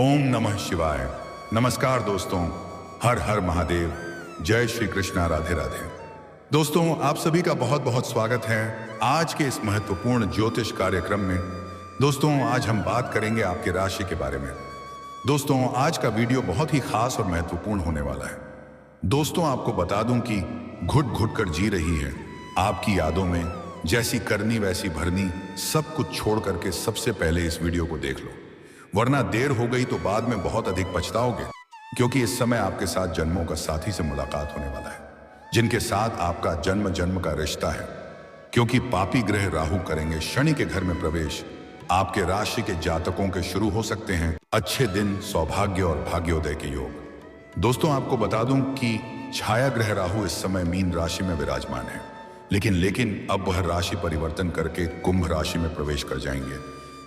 ओम नमः शिवाय। नमस्कार दोस्तों, हर हर महादेव, जय श्री कृष्णा, राधे राधे। दोस्तों, आप सभी का बहुत बहुत स्वागत है आज के इस महत्वपूर्ण ज्योतिष कार्यक्रम में। दोस्तों, आज हम बात करेंगे आपकी राशि के बारे में। दोस्तों, आज का वीडियो बहुत ही खास और महत्वपूर्ण होने वाला है। दोस्तों, आपको बता दूं कि घुट घुट कर जी रही है आपकी यादों में, जैसी करनी वैसी भरनी, सब कुछ छोड़ करके सबसे पहले इस वीडियो को देख लो, वरना देर हो गई तो बाद में बहुत अधिक पछताओगे। क्योंकि इस समय आपके साथ जन्मों का साथी से मुलाकात होने वाला है, जिनके साथ आपका जन्म जन्म का रिश्ता है। क्योंकि पापी ग्रह राहु करेंगे शनि के घर में प्रवेश। आपके राशि के जातकों के शुरू हो सकते हैं अच्छे दिन, सौभाग्य और भाग्योदय के योग। दोस्तों, आपको बता दूं कि छाया ग्रह राहु इस समय मीन राशि में विराजमान है, लेकिन अब वह राशि परिवर्तन करके कुंभ राशि में प्रवेश कर जाएंगे,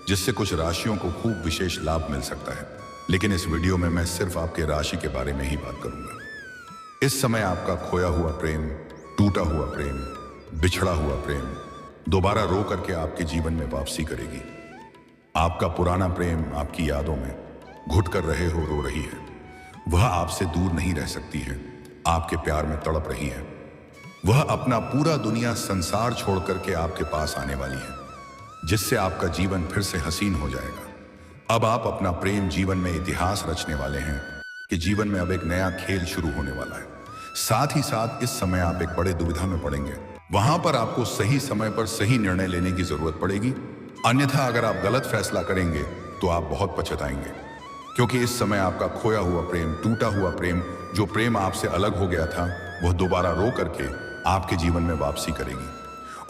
जिससे कुछ राशियों को खूब विशेष लाभ मिल सकता है। लेकिन इस वीडियो में मैं सिर्फ आपके राशि के बारे में ही बात करूंगा। इस समय आपका खोया हुआ प्रेम, टूटा हुआ प्रेम, बिछड़ा हुआ प्रेम दोबारा रो करके आपके जीवन में वापसी करेगी। आपका पुराना प्रेम आपकी यादों में घुट कर रहे हो रो रही है। वह आपसे दूर नहीं रह सकती है, आपके प्यार में तड़प रही है। वह अपना पूरा दुनिया संसार छोड़ करके आपके पास आने वाली है, जिससे आपका जीवन फिर से हसीन हो जाएगा। अब आप अपना प्रेम जीवन में इतिहास रचने वाले हैं कि जीवन में अब एक नया खेल शुरू होने वाला है। साथ ही साथ इस समय आप एक बड़े दुविधा में पड़ेंगे। वहां पर आपको सही समय पर सही निर्णय लेने की जरूरत पड़ेगी, अन्यथा अगर आप गलत फैसला करेंगे तो आप बहुत पछताएंगे। क्योंकि इस समय आपका खोया हुआ प्रेम, टूटा हुआ प्रेम, जो प्रेम आपसे अलग हो गया था, वह दोबारा रो करके आपके जीवन में वापसी करेगी।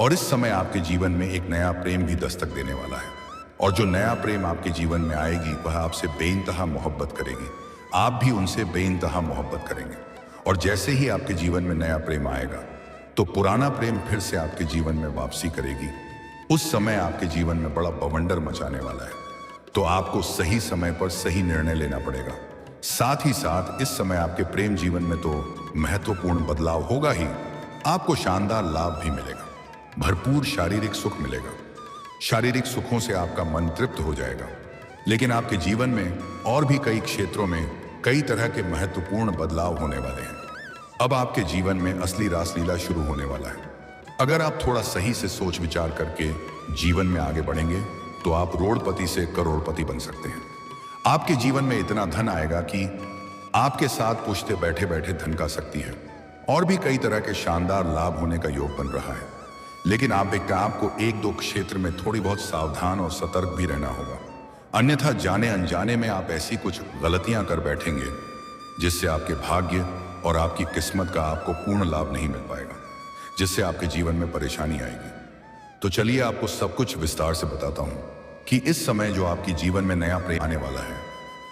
और इस समय आपके जीवन में एक नया प्रेम भी दस्तक देने वाला है। और जो नया प्रेम आपके जीवन में आएगी, वह आपसे बेइंतहा मोहब्बत करेगी, आप भी उनसे बेइंतहा मोहब्बत करेंगे। और जैसे ही आपके जीवन में नया प्रेम आएगा, तो पुराना प्रेम फिर से आपके जीवन में वापसी करेगी। उस समय आपके जीवन में बड़ा बवंडर मचाने वाला है, तो आपको सही समय पर सही निर्णय लेना पड़ेगा। साथ ही साथ इस समय आपके प्रेम जीवन में तो महत्वपूर्ण बदलाव होगा ही, आपको शानदार लाभ भी मिलेगा। भरपूर शारीरिक सुख मिलेगा। शारीरिक सुखों से आपका मन तृप्त हो जाएगा। लेकिन आपके जीवन में और भी कई क्षेत्रों में कई तरह के महत्वपूर्ण बदलाव होने वाले हैं। अब आपके जीवन में असली रासलीला शुरू होने वाला है। अगर आप थोड़ा सही से सोच विचार करके जीवन में आगे बढ़ेंगे, तो आप रोड़पति से करोड़पति बन सकते हैं। आपके जीवन में इतना धन आएगा कि आपके साथ पूछते बैठे बैठे धन का शक्ति है। और भी कई तरह के शानदार लाभ होने का योग बन रहा है। लेकिन आपको एक दो क्षेत्र में थोड़ी बहुत सावधान और सतर्क भी रहना होगा, अन्यथा जाने अनजाने में आप ऐसी कुछ गलतियां कर बैठेंगे, जिससे आपके भाग्य और आपकी किस्मत का आपको पूर्ण लाभ नहीं मिल पाएगा, जिससे आपके जीवन में परेशानी आएगी। तो चलिए आपको सब कुछ विस्तार से बताता हूं कि इस समय जो आपकी जीवन में नया प्रेम आने वाला है,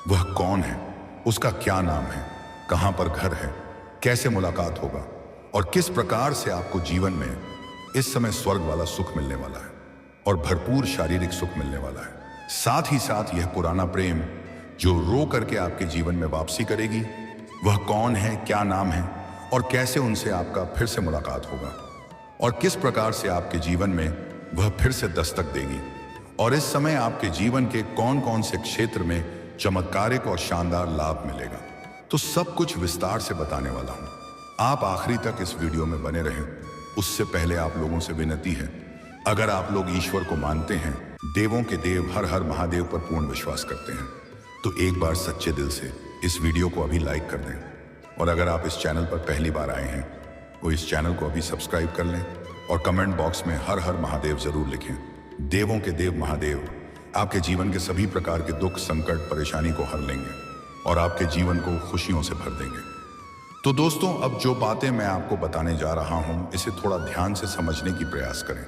वह कौन है, उसका क्या नाम है, कहां पर घर है, कैसे मुलाकात होगा, और किस प्रकार से आपको जीवन में इस समय स्वर्ग वाला सुख मिलने वाला है और भरपूर शारीरिक सुख मिलने वाला है। साथ ही साथ यह पुराना प्रेम जो रो करके आपके जीवन में वापसी करेगी, वह कौन है, क्या नाम है, और कैसे उनसे आपका फिर से मुलाकात होगा, और किस प्रकार से आपके जीवन में वह फिर से दस्तक देगी। और इस समय आपके जीवन के कौन कौन से क्षेत्र में चमत्कारिक और शानदार लाभ मिलेगा, तो सब कुछ विस्तार से बताने वाला हूं। आप आखिरी तक इस वीडियो में बने रहें। उससे पहले आप लोगों से विनती है, अगर आप लोग ईश्वर को मानते हैं, देवों के देव हर हर महादेव पर पूर्ण विश्वास करते हैं, तो एक बार सच्चे दिल से इस वीडियो को अभी लाइक कर दें। और अगर आप इस चैनल पर पहली बार आए हैं, तो इस चैनल को अभी सब्सक्राइब कर लें और कमेंट बॉक्स में हर हर महादेव जरूर लिखें। देवों के देव महादेव आपके जीवन के सभी प्रकार के दुख, संकट, परेशानी को हर लेंगे और आपके जीवन को खुशियों से भर देंगे। तो दोस्तों, अब जो बातें मैं आपको बताने जा रहा हूं, इसे थोड़ा ध्यान से समझने की प्रयास करें,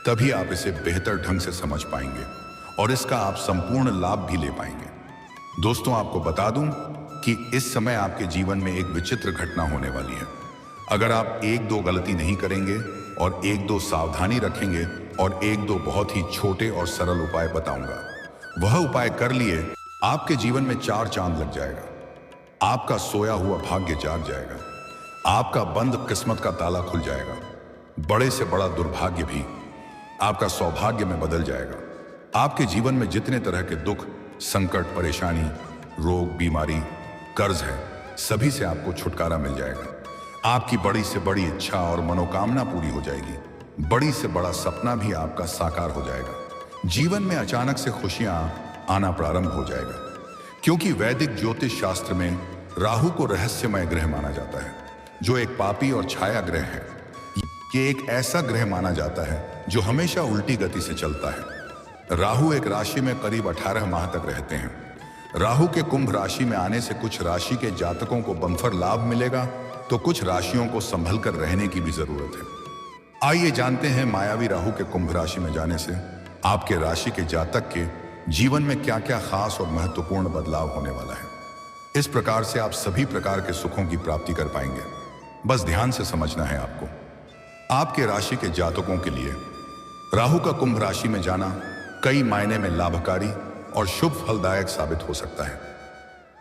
तभी आप इसे बेहतर ढंग से समझ पाएंगे और इसका आप संपूर्ण लाभ भी ले पाएंगे। दोस्तों, आपको बता दूं कि इस समय आपके जीवन में एक विचित्र घटना होने वाली है। अगर आप एक दो गलती नहीं करेंगे और एक दो सावधानी रखेंगे और एक दो बहुत ही छोटे और सरल उपाय बताऊंगा, वह उपाय कर लिए आपके जीवन में चार चांद लग जाएगा। आपका सोया हुआ भाग्य जाग जाएगा। आपका बंद किस्मत का ताला खुल जाएगा। बड़े से बड़ा दुर्भाग्य भी आपका सौभाग्य में बदल जाएगा। आपके जीवन में जितने तरह के दुख, संकट, परेशानी रोग, बीमारी, कर्ज है, सभी से आपको छुटकारा मिल जाएगा। आपकी बड़ी से बड़ी इच्छा और मनोकामना पूरी हो जाएगी। बड़ी से बड़ा सपना भी आपका साकार हो जाएगा। जीवन में अचानक से खुशियां आना प्रारंभ हो जाएगा, क्योंकि वैदिक ज्योतिष शास्त्र में राहु को रहस्यमय ग्रह माना जाता है, जो एक पापी और छाया ग्रह है। ये एक ऐसा ग्रह माना जाता है जो हमेशा उल्टी गति से चलता है। राहु एक राशि में करीब 18 माह तक रहते हैं। राहु के कुंभ राशि में आने से कुछ राशि के जातकों को बम्पर लाभ मिलेगा, तो कुछ राशियों को संभल कर रहने की भी जरूरत है। आइए जानते हैं मायावी राहु के कुंभ राशि में जाने से आपके राशि के जातक के जीवन में क्या क्या खास और महत्वपूर्ण बदलाव होने वाला है। इस प्रकार से आप सभी प्रकार के सुखों की प्राप्ति कर पाएंगे। बस ध्यान से समझना है आपको। आपके राशि के जातकों के लिए राहु का कुंभ राशि में जाना कई मायने में लाभकारी और शुभ फलदायक साबित हो सकता है।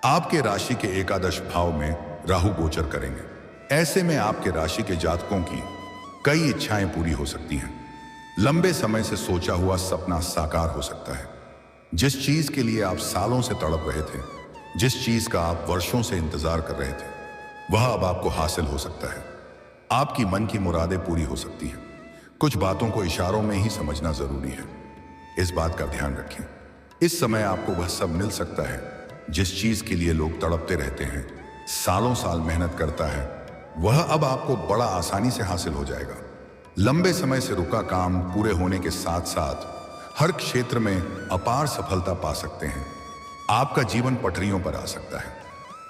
आपके राशि के एकादश भाव में राहु गोचर करेंगे। ऐसे में आपके राशि के जातकों की कई इच्छाएं पूरी हो सकती हैं। लंबे समय से सोचा हुआ सपना साकार हो सकता है। जिस चीज के लिए आप सालों से तड़प रहे थे, जिस चीज का आप वर्षों से इंतजार कर रहे थे, वह अब आपको हासिल हो सकता है। आपकी मन की मुरादें पूरी हो सकती हैं। कुछ बातों को इशारों में ही समझना जरूरी है, इस बात का ध्यान रखें। इस समय आपको वह सब मिल सकता है जिस चीज के लिए लोग तड़पते रहते हैं, सालों साल मेहनत करता है, वह अब आपको बड़ा आसानी से हासिल हो जाएगा। लंबे समय से रुका काम पूरे होने के साथ साथ हर क्षेत्र में अपार सफलता पा सकते हैं। आपका जीवन पटरियों पर आ सकता है।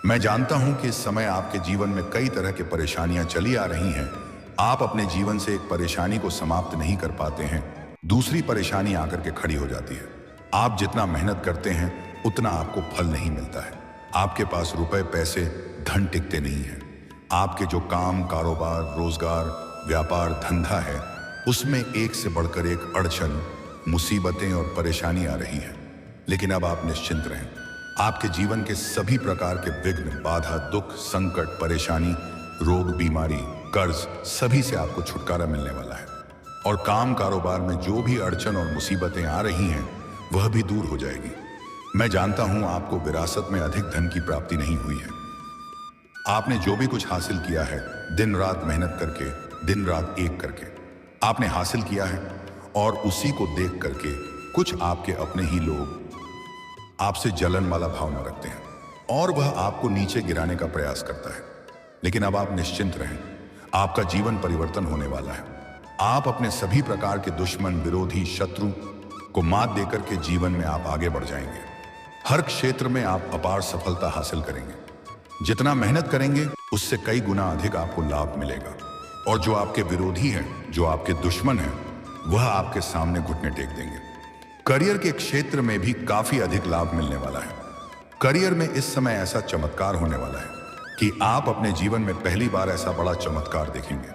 मैं जानता हूं कि इस समय आपके जीवन में कई तरह की परेशानियां चली आ रही हैं। आप अपने जीवन से एक परेशानी को समाप्त नहीं कर पाते हैं, दूसरी परेशानी आकर के खड़ी हो जाती है। आप जितना मेहनत करते हैं उतना आपको फल नहीं मिलता है। आपके पास रुपए, पैसे, धन टिकते नहीं है। आपके जो काम, कारोबार, रोजगार, व्यापार, धंधा है, उसमें एक से बढ़कर एक अड़चन, मुसीबतें और परेशानी आ रही है। लेकिन अब आप निश्चिंत रहें। आपके जीवन के सभी प्रकार के विघ्न, बाधा, दुख, संकट, परेशानी, रोग, बीमारी, कर्ज, सभी से आपको छुटकारा मिलने वाला है। और काम कारोबार में जो भी अड़चन और मुसीबतें आ रही हैं, वह भी दूर हो जाएगी। मैं जानता हूं आपको विरासत में अधिक धन की प्राप्ति नहीं हुई है। आपने जो भी कुछ हासिल किया है, दिन रात मेहनत करके, दिन रात एक करके आपने हासिल किया है, और उसी को देख करके कुछ आपके अपने ही लोग आपसे जलन वाला भावना रखते हैं और वह आपको नीचे गिराने का प्रयास करता है। लेकिन अब आप निश्चिंत रहें, आपका जीवन परिवर्तन होने वाला है। आप अपने सभी प्रकार के दुश्मन, विरोधी, शत्रु को मात देकर के जीवन में आप आगे बढ़ जाएंगे। हर क्षेत्र में आप अपार सफलता हासिल करेंगे। जितना मेहनत करेंगे उससे कई गुना अधिक आपको लाभ मिलेगा। और जो आपके विरोधी हैं, जो आपके दुश्मन हैं, वह आपके सामने घुटने टेक देंगे। करियर के क्षेत्र में भी काफी अधिक लाभ मिलने वाला है। करियर में इस समय ऐसा चमत्कार होने वाला है कि आप अपने जीवन में पहली बार ऐसा बड़ा चमत्कार देखेंगे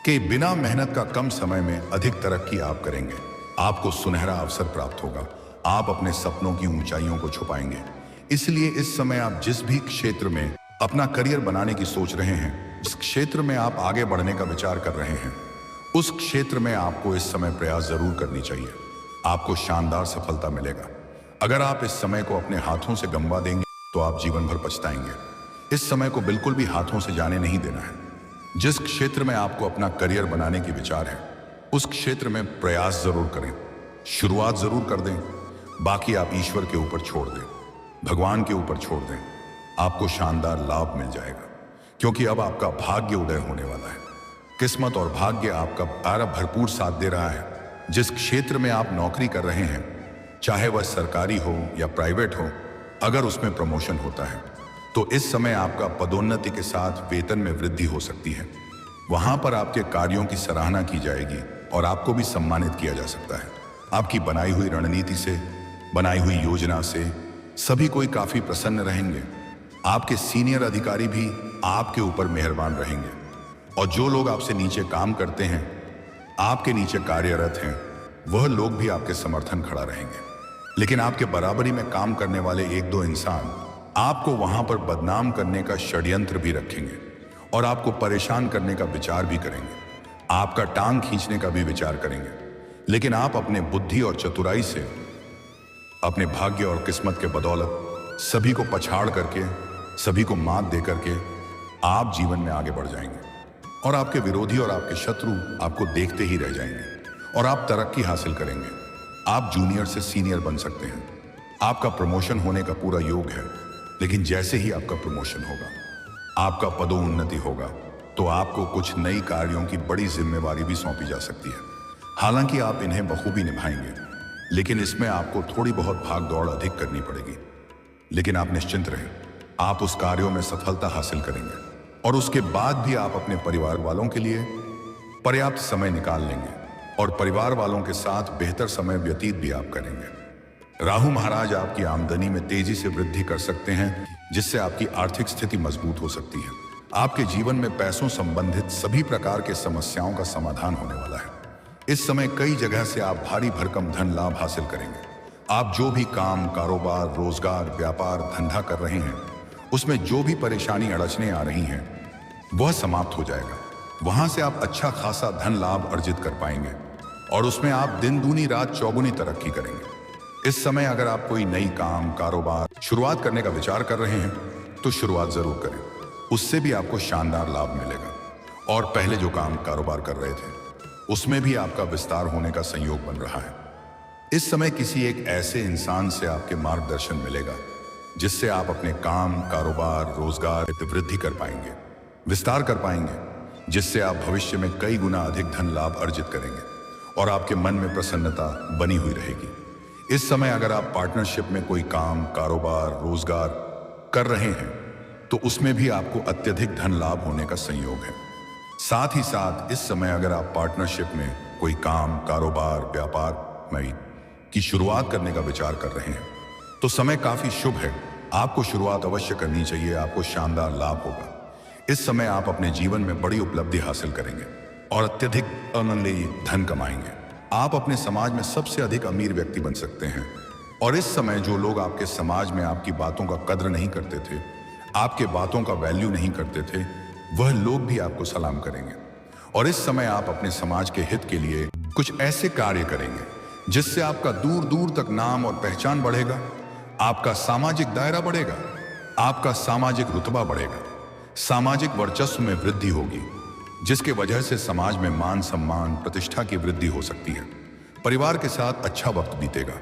कि बिना मेहनत का कम समय में अधिक तरक्की आप करेंगे। आपको सुनहरा अवसर प्राप्त होगा। आप अपने सपनों की ऊंचाइयों को छुपाएंगे। इसलिए इस समय आप जिस भी क्षेत्र में अपना करियर बनाने की सोच रहे हैं, जिस क्षेत्र में आप आगे बढ़ने का विचार कर रहे हैं, उस क्षेत्र में आपको इस समय प्रयास जरूर करनी चाहिए। आपको शानदार सफलता मिलेगा। अगर आप इस समय को अपने हाथों से गंवा देंगे तो आप जीवन भर पछताएंगे। इस समय को बिल्कुल भी हाथों से जाने नहीं देना है। जिस क्षेत्र में आपको अपना करियर बनाने की विचार है, उस क्षेत्र में प्रयास जरूर करें, शुरुआत जरूर कर दें। बाकी आप ईश्वर के ऊपर छोड़ दें, भगवान के ऊपर छोड़ दें। आपको शानदार लाभ मिल जाएगा, क्योंकि अब आपका भाग्य उदय होने वाला है। किस्मत और भाग्य आपका प्यारा भरपूर साथ दे रहा है। जिस क्षेत्र में आप नौकरी कर रहे हैं, चाहे वह सरकारी हो या प्राइवेट हो, अगर उसमें प्रमोशन होता है तो इस समय आपका पदोन्नति के साथ वेतन में वृद्धि हो सकती है। वहां पर आपके कार्यों की सराहना की जाएगी और आपको भी सम्मानित किया जा सकता है। आपकी बनाई हुई रणनीति से, बनाई हुई योजना से सभी कोई काफी प्रसन्न रहेंगे। आपके सीनियर अधिकारी भी आपके ऊपर मेहरबान रहेंगे और जो लोग आपसे नीचे काम करते हैं, आपके नीचे कार्यरत हैं, वह लोग भी आपके समर्थन खड़ा रहेंगे। लेकिन आपके बराबरी में काम करने वाले एक दो इंसान आपको वहां पर बदनाम करने का षड्यंत्र भी रखेंगे और आपको परेशान करने का विचार भी करेंगे। आपका टांग खींचने का भी विचार करेंगे। लेकिन आप अपने बुद्धि और चतुराई से, अपने भाग्य और किस्मत के बदौलत सभी को पछाड़ करके, सभी को मात दे करके आप जीवन में आगे बढ़ जाएंगे और आपके विरोधी और आपके शत्रु आपको देखते ही रह जाएंगे और आप तरक्की हासिल करेंगे। आप जूनियर से सीनियर बन सकते हैं। आपका प्रमोशन होने का पूरा योग है, लेकिन जैसे ही आपका प्रमोशन होगा, आपका पदोन्नति होगा, तो आपको कुछ नई कार्यों की बड़ी जिम्मेवारी भी सौंपी जा सकती है। हालांकि आप इन्हें बखूबी निभाएंगे, लेकिन इसमें आपको थोड़ी बहुत भाग दौड़ अधिक करनी पड़ेगी। लेकिन आप निश्चिंत रहें, आप उस कार्यों में सफलता हासिल करेंगे और उसके बाद भी आप अपने परिवार वालों के लिए पर्याप्त समय निकाल लेंगे और परिवार वालों के साथ बेहतर समय व्यतीत भी आप करेंगे। राहु महाराज आपकी आमदनी में तेजी से वृद्धि कर सकते हैं, जिससे आपकी आर्थिक स्थिति मजबूत हो सकती है। आपके जीवन में पैसों संबंधित सभी प्रकार के समस्याओं का समाधान होने वाला है। इस समय कई जगह से आप भारी भरकम धन लाभ हासिल करेंगे। आप जो भी काम, कारोबार, रोजगार, व्यापार, धंधा कर रहे हैं, उसमें जो भी परेशानी अड़चने आ रही हैं, वह समाप्त हो जाएगा। वहां से आप अच्छा खासा धन लाभ अर्जित कर पाएंगे और उसमें आप दिन दूनी रात चौगुनी तरक्की करेंगे। इस समय अगर आप कोई नई काम, कारोबार शुरुआत करने का विचार कर रहे हैं, तो शुरुआत जरूर करें। उससे भी आपको शानदार लाभ मिलेगा और पहले जो काम, कारोबार कर रहे थे, उसमें भी आपका विस्तार होने का संयोग बन रहा है। इस समय किसी एक ऐसे इंसान से आपके मार्गदर्शन मिलेगा, जिससे आप अपने काम, कारोबार, रोजगार में वृद्धि कर पाएंगे, विस्तार कर पाएंगे, जिससे आप भविष्य में कई गुना अधिक धन लाभ अर्जित करेंगे और आपके मन में प्रसन्नता बनी हुई रहेगी। इस समय अगर आप पार्टनरशिप में कोई काम, कारोबार, रोजगार कर रहे हैं, तो उसमें भी आपको अत्यधिक धन लाभ होने का संयोग है। साथ ही साथ इस समय अगर आप पार्टनरशिप में कोई काम, कारोबार, व्यापार की शुरुआत करने का विचार कर रहे हैं, तो समय काफी शुभ है। आपको शुरुआत अवश्य करनी चाहिए, आपको शानदार लाभ होगा। इस समय आप अपने जीवन में बड़ी उपलब्धि हासिल करेंगे और अत्यधिक अनन्य धन कमाएंगे। आप अपने समाज में सबसे अधिक अमीर व्यक्ति बन सकते हैं और इस समय जो लोग आपके समाज में आपकी बातों का कद्र नहीं करते थे, आपके बातों का वैल्यू नहीं करते थे, वह लोग भी आपको सलाम करेंगे। और इस समय आप अपने समाज के हित के लिए कुछ ऐसे कार्य करेंगे जिससे आपका दूर दूर तक नाम और पहचान बढ़ेगा, आपका सामाजिक दायरा बढ़ेगा, आपका सामाजिक रुतबा बढ़ेगा, सामाजिक वर्चस्व में वृद्धि होगी, जिसके वजह से समाज में मान सम्मान, प्रतिष्ठा की वृद्धि हो सकती है। परिवार के साथ अच्छा वक्त बीतेगा।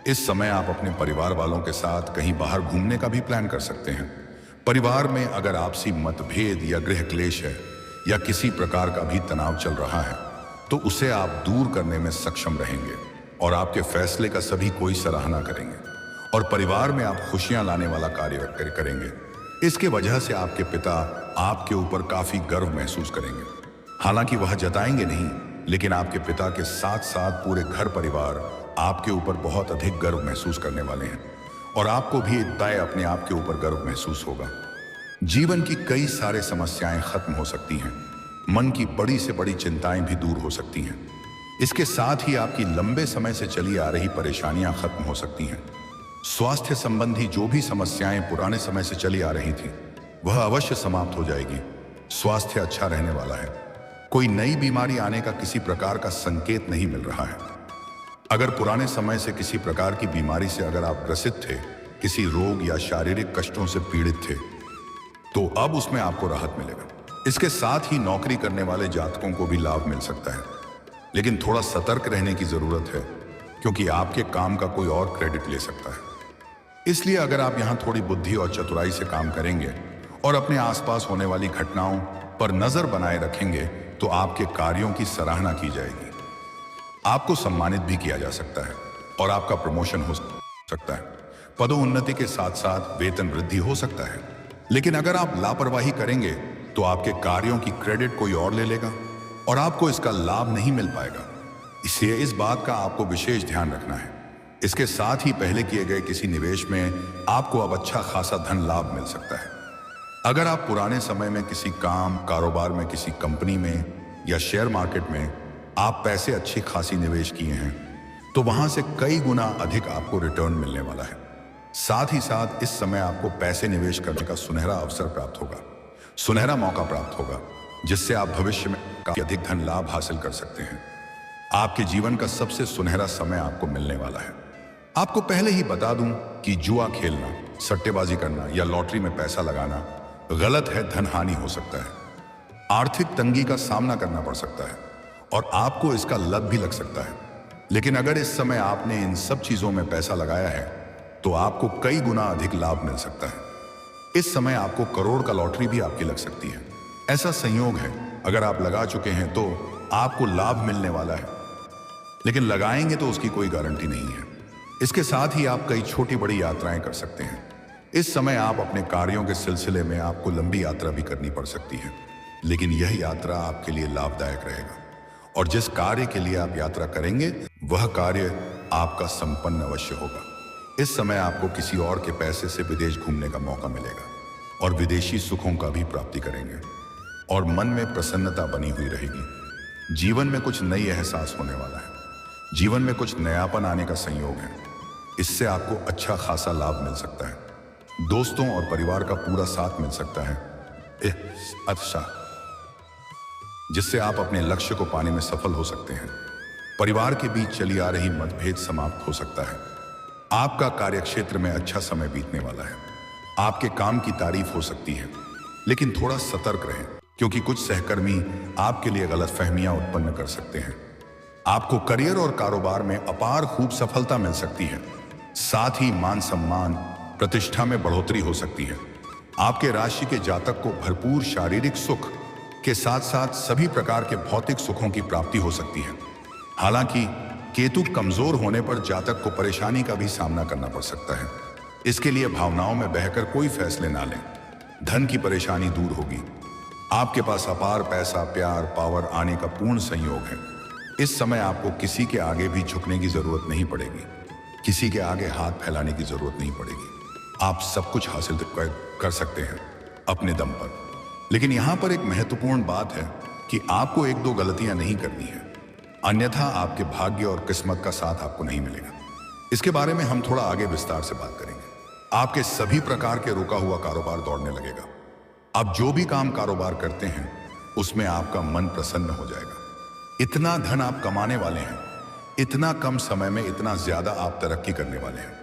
इस समय आप अपने परिवार वालों के साथ कहीं बाहर घूमने का भी प्लान कर सकते हैं। परिवार में अगर आपसी मतभेद या गृह क्लेश है या किसी प्रकार का भी तनाव चल रहा है, तो उसे आप दूर करने में सक्षम रहेंगे और आपके फैसले का सभी कोई सराहना करेंगे और परिवार में आप खुशियां लाने वाला कार्य करेंगे। इसके वजह से आपके पिता आपके ऊपर काफी गर्व महसूस करेंगे। हालांकि वह जताएंगे नहीं, लेकिन आपके पिता के साथ साथ पूरे घर परिवार आपके ऊपर बहुत अधिक गर्व महसूस करने वाले हैं और आपको भी तय अपने आप के ऊपर गर्व महसूस होगा। जीवन की कई सारे समस्याएं खत्म हो सकती हैं, मन की बड़ी से बड़ी चिंताएं भी दूर हो सकती हैं। इसके साथ ही आपकी लंबे समय से चली आ रही परेशानियां खत्म हो सकती हैं। स्वास्थ्य संबंधी जो भी समस्याएं पुराने समय से चली आ रही थी, वह अवश्य समाप्त हो जाएगी। स्वास्थ्य अच्छा रहने वाला है। कोई नई बीमारी आने का किसी प्रकार का संकेत नहीं मिल रहा है। अगर पुराने समय से किसी प्रकार की बीमारी से अगर आप ग्रसित थे, किसी रोग या शारीरिक कष्टों से पीड़ित थे, तो अब उसमें आपको राहत मिलेगा। इसके साथ ही नौकरी करने वाले जातकों को भी लाभ मिल सकता है, लेकिन थोड़ा सतर्क रहने की जरूरत है, क्योंकि आपके काम का कोई और क्रेडिट ले सकता है। इसलिए अगर आप यहां थोड़ी बुद्धि और चतुराई से काम करेंगे और अपने आसपास होने वाली घटनाओं पर नजर बनाए रखेंगे, तो आपके कार्यों की सराहना की जाएगी, आपको सम्मानित भी किया जा सकता है और आपका प्रमोशन हो सकता है। पदोन्नति के साथ साथ वेतन वृद्धि हो सकता है। लेकिन अगर आप लापरवाही करेंगे, तो आपके कार्यों की क्रेडिट कोई और ले लेगा और आपको इसका लाभ नहीं मिल पाएगा। इसलिए इस बात का आपको विशेष ध्यान रखना है। इसके साथ ही पहले किए गए किसी निवेश में आपको अब अच्छा खासा धन लाभ मिल सकता है। अगर आप पुराने समय में किसी काम, कारोबार में, किसी कंपनी में या शेयर मार्केट में आप पैसे अच्छी खासी निवेश किए हैं, तो वहां से कई गुना अधिक आपको रिटर्न मिलने वाला है। साथ ही साथ इस समय आपको पैसे निवेश करने का सुनहरा अवसर प्राप्त होगा, सुनहरा मौका प्राप्त होगा, जिससे आप भविष्य में काफी अधिक धन लाभ हासिल कर सकते हैं। आपके जीवन का सबसे सुनहरा समय आपको मिलने वाला है। आपको पहले ही बता दूं कि जुआ खेलना सट्टेबाजी करना या लॉटरी में पैसा लगाना गलत है, धन हानि हो सकता है, आर्थिक तंगी का सामना करना पड़ सकता है और आपको इसका लत भी लग सकता है। लेकिन अगर इस समय आपने इन सब चीजों में पैसा लगाया है तो आपको कई गुना अधिक लाभ मिल सकता है। इस समय आपको करोड़ का लॉटरी भी आपकी लग सकती है। ऐसा संयोग है, अगर आप लगा चुके हैं तो आपको लाभ मिलने वाला है, लेकिन लगाएंगे तो उसकी कोई गारंटी नहीं है। इसके साथ ही आप कई छोटी बड़ी यात्राएं कर सकते हैं। इस समय आप अपने कार्यों के सिलसिले में आपको लंबी यात्रा भी करनी पड़ सकती है, लेकिन यह यात्रा आपके लिए लाभदायक रहेगा और जिस कार्य के लिए आप यात्रा करेंगे वह कार्य आपका संपन्न अवश्य होगा। इस समय आपको किसी और के पैसे से विदेश घूमने का मौका मिलेगा और विदेशी सुखों का भी प्राप्ति करेंगे और मन में प्रसन्नता बनी हुई रहेगी। जीवन में कुछ नई एहसास होने वाला है, जीवन में कुछ नयापन आने का संयोग है। इससे आपको अच्छा खासा लाभ मिल सकता है। दोस्तों और परिवार का पूरा साथ मिल सकता है, अच्छा, जिससे आप अपने लक्ष्य को पाने में सफल हो सकते हैं। परिवार के बीच चली आ रही मतभेद समाप्त हो सकता है। आपका कार्यक्षेत्र में अच्छा समय बीतने वाला है। आपके काम की तारीफ हो सकती है, लेकिन थोड़ा सतर्क रहें क्योंकि कुछ सहकर्मी आपके लिए गलतफहमियां उत्पन्न कर सकते हैं। आपको करियर और कारोबार में अपार खूब सफलता मिल सकती है। साथ ही मान सम्मान, प्रतिष्ठा में बढ़ोतरी हो सकती है। आपके राशि के जातक को भरपूर शारीरिक सुख के साथ साथ सभी प्रकार के भौतिक सुखों की प्राप्ति हो सकती है। हालांकि केतु कमजोर होने पर जातक को परेशानी का भी सामना करना पड़ सकता है। इसके लिए भावनाओं में बहकर कोई फैसले ना लें। धन की परेशानी दूर होगी। आपके पास अपार पैसा, प्यार, पावर आने का पूर्ण संयोग है। इस समय आपको किसी के आगे भी झुकने की जरूरत नहीं पड़ेगी, किसी के आगे हाथ फैलाने की जरूरत नहीं पड़ेगी। आप सब कुछ हासिल कर सकते हैं अपने दम पर। लेकिन यहां पर एक महत्वपूर्ण बात है कि आपको एक दो गलतियां नहीं करनी है, अन्यथा आपके भाग्य और किस्मत का साथ आपको नहीं मिलेगा। इसके बारे में हम थोड़ा आगे विस्तार से बात करेंगे। आपके सभी प्रकार के रुका हुआ कारोबार दौड़ने लगेगा। आप जो भी काम कारोबार करते हैं उसमें आपका मन प्रसन्न हो जाएगा। इतना धन आप कमाने वाले हैं, इतना कम समय में इतना ज्यादा आप तरक्की करने वाले हैं।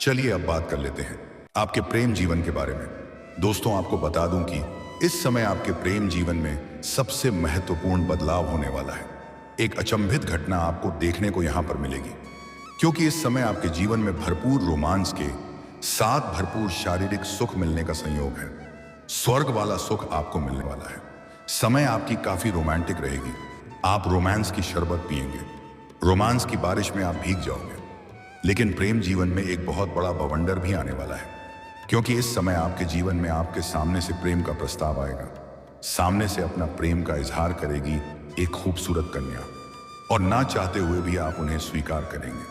चलिए अब बात कर लेते हैं आपके प्रेम जीवन के बारे में। दोस्तों, आपको बता दूं कि इस समय आपके प्रेम जीवन में सबसे महत्वपूर्ण बदलाव होने वाला है। एक अचंभित घटना आपको देखने को यहां पर मिलेगी, क्योंकि इस समय आपके जीवन में भरपूर रोमांस के साथ भरपूर शारीरिक सुख मिलने का संयोग है। स्वर्ग वाला सुख आपको मिलने वाला है। समय आपकी काफी रोमांटिक रहेगी। आप रोमांस की शरबत पिएंगे, रोमांस की बारिश में आप भीग जाओगे। लेकिन प्रेम जीवन में एक बहुत बड़ा बवंडर भी आने वाला है, क्योंकि इस समय आपके जीवन में आपके सामने से प्रेम का प्रस्ताव आएगा। सामने से अपना प्रेम का इजहार करेगी एक खूबसूरत कन्या, और ना चाहते हुए भी आप उन्हें स्वीकार करेंगे।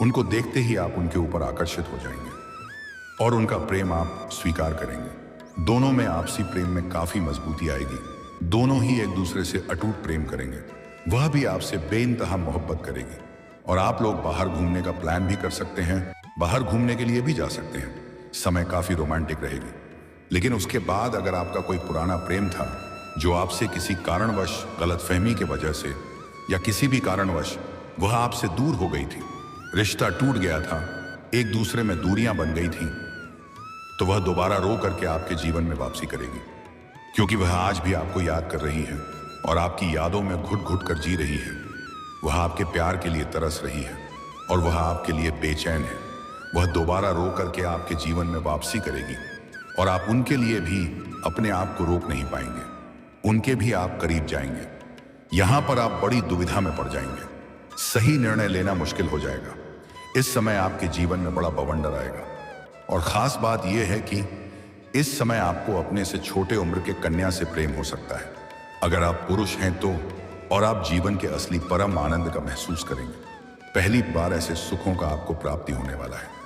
उनको देखते ही आप उनके ऊपर आकर्षित हो जाएंगे और उनका प्रेम आप स्वीकार करेंगे। दोनों में आपसी प्रेम में काफी मजबूती आएगी। दोनों ही एक दूसरे से अटूट प्रेम करेंगे। वह भी आपसे बेइंतहा मोहब्बत करेगी और आप लोग बाहर घूमने का प्लान भी कर सकते हैं। बाहर घूमने के लिए भी जा सकते हैं। समय काफी रोमांटिक रहेगी। लेकिन उसके बाद अगर आपका कोई पुराना प्रेम था जो आपसे किसी कारणवश, गलतफहमी के वजह से या किसी भी कारणवश वह आपसे दूर हो गई थी, रिश्ता टूट गया था, एक दूसरे में दूरियां बन गई थी, तो वह दोबारा रो करके आपके जीवन में वापसी करेगी, क्योंकि वह आज भी आपको याद कर रही है और आपकी यादों में घुट घुट कर जी रही है। वह आपके प्यार के लिए तरस रही है और वह आपके लिए बेचैन है। वह दोबारा रो करके आपके जीवन में वापसी करेगी और आप उनके लिए भी अपने आप को रोक नहीं पाएंगे। उनके भी आप करीब जाएंगे। यहां पर आप बड़ी दुविधा में पड़ जाएंगे। सही निर्णय लेना मुश्किल हो जाएगा। इस समय आपके जीवन में बड़ा बवंडर आएगा और खास बात यह है कि इस समय आपको अपने से छोटे उम्र के कन्या से प्रेम हो सकता है। अगर आप पुरुष हैं तो, और आप जीवन के असली परम आनंद का महसूस करेंगे। पहली बार ऐसे सुखों का आपको प्राप्ति होने वाला है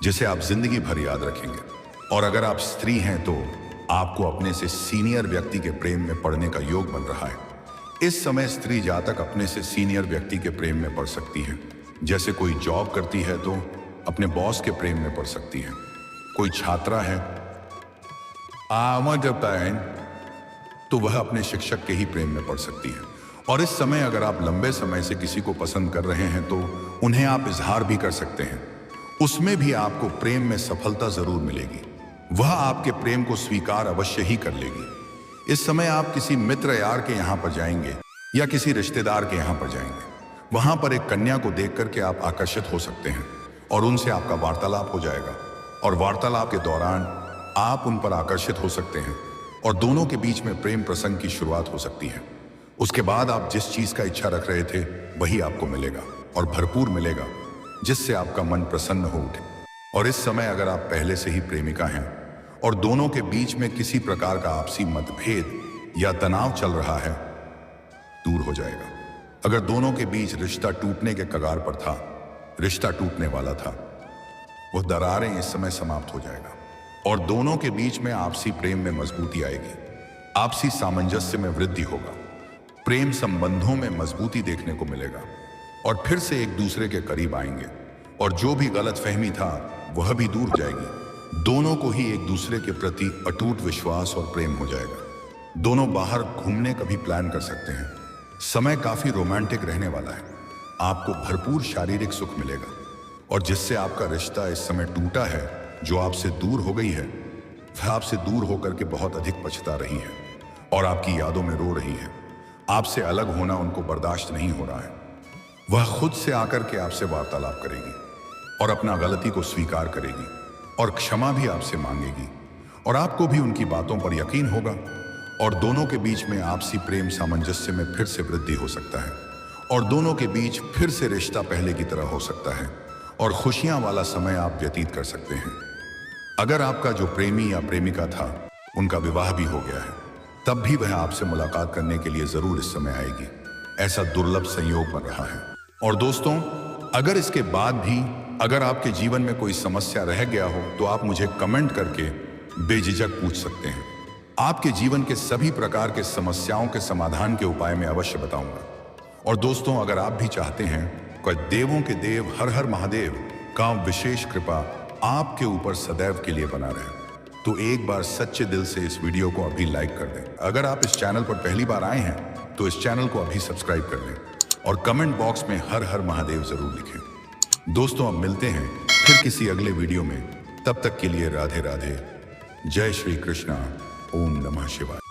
जिसे आप जिंदगी भर याद रखेंगे। और अगर आप स्त्री हैं तो आपको अपने से सीनियर व्यक्ति के प्रेम में पड़ने का योग बन रहा है। इस समय स्त्री जातक अपने से सीनियर व्यक्ति के प्रेम में पड़ सकती है। जैसे कोई जॉब करती है तो अपने बॉस के प्रेम में पड़ सकती है। कोई छात्रा है तो वह अपने शिक्षक के ही प्रेम में पड़ सकती है। और इस समय अगर आप लंबे समय से किसी को पसंद कर रहे हैं तो उन्हें आप इजहार भी कर सकते हैं। उसमें भी आपको प्रेम में सफलता जरूर मिलेगी। वह आपके प्रेम को स्वीकार अवश्य ही कर लेगी। इस समय आप किसी मित्र यार के यहाँ पर जाएंगे या किसी रिश्तेदार के यहाँ पर जाएंगे। वहां पर एक कन्या को देख करके आप आकर्षित हो सकते हैं और उनसे आपका वार्तालाप हो जाएगा और वार्तालाप के दौरान आप उन पर आकर्षित हो सकते हैं और दोनों के बीच में प्रेम प्रसंग की शुरुआत हो सकती है। उसके बाद आप जिस चीज का इच्छा रख रहे थे वही आपको मिलेगा और भरपूर मिलेगा, जिससे आपका मन प्रसन्न हो उठे। और इस समय अगर आप पहले से ही प्रेमिका हैं और दोनों के बीच में किसी प्रकार का आपसी मतभेद या तनाव चल रहा है, दूर हो जाएगा। अगर दोनों के बीच रिश्ता टूटने के कगार पर था, रिश्ता टूटने वाला था, वो दरारें इस समय समाप्त हो जाएगा और दोनों के बीच में आपसी प्रेम में मजबूती आएगी। आपसी सामंजस्य में वृद्धि होगा, प्रेम संबंधों में मजबूती देखने को मिलेगा और फिर से एक दूसरे के करीब आएंगे और जो भी गलतफहमी था वह भी दूर जाएगी। दोनों को ही एक दूसरे के प्रति अटूट विश्वास और प्रेम हो जाएगा। दोनों बाहर घूमने का भी प्लान कर सकते हैं। समय काफी रोमांटिक रहने वाला है। आपको भरपूर शारीरिक सुख मिलेगा और जिससे आपका रिश्ता इस समय टूटा है, जो आपसे दूर हो गई है, वह आपसे दूर होकर के बहुत अधिक पछता रही है और आपकी यादों में रो रही है। आपसे अलग होना उनको बर्दाश्त नहीं हो रहा है। वह खुद से आकर के आपसे वार्तालाप करेगी और अपना गलती को स्वीकार करेगी और क्षमा भी आपसे मांगेगी और आपको भी उनकी बातों पर यकीन होगा और दोनों के बीच में आपसी प्रेम सामंजस्य में फिर से वृद्धि हो सकता है और दोनों के बीच फिर से रिश्ता पहले की तरह हो सकता है और खुशियां वाला समय आप व्यतीत कर सकते हैं। अगर आपका जो प्रेमी या प्रेमिका था उनका विवाह भी हो गया है, तब भी वह आपसे मुलाकात करने के लिए जरूर इस समय आएगी। ऐसा दुर्लभ संयोग बन रहा है। और दोस्तों, अगर इसके बाद भी अगर आपके जीवन में कोई समस्या रह गया हो तो आप मुझे कमेंट करके बेझिझक पूछ सकते हैं। आपके जीवन के सभी प्रकार के समस्याओं के समाधान के उपाय मैं अवश्य बताऊंगा। और दोस्तों, अगर आप भी चाहते हैं कि देवों के देव हर हर महादेव का विशेष कृपा आपके ऊपर सदैव के लिए बना रहे, तो एक बार सच्चे दिल से इस वीडियो को अभी लाइक कर दें। अगर आप इस चैनल पर पहली बार आए हैं तो इस चैनल को अभी सब्सक्राइब कर लें और कमेंट बॉक्स में हर हर महादेव जरूर लिखें। दोस्तों, अब मिलते हैं फिर किसी अगले वीडियो में। तब तक के लिए राधे राधे। जय श्री कृष्णा। ओम नमः शिवाय।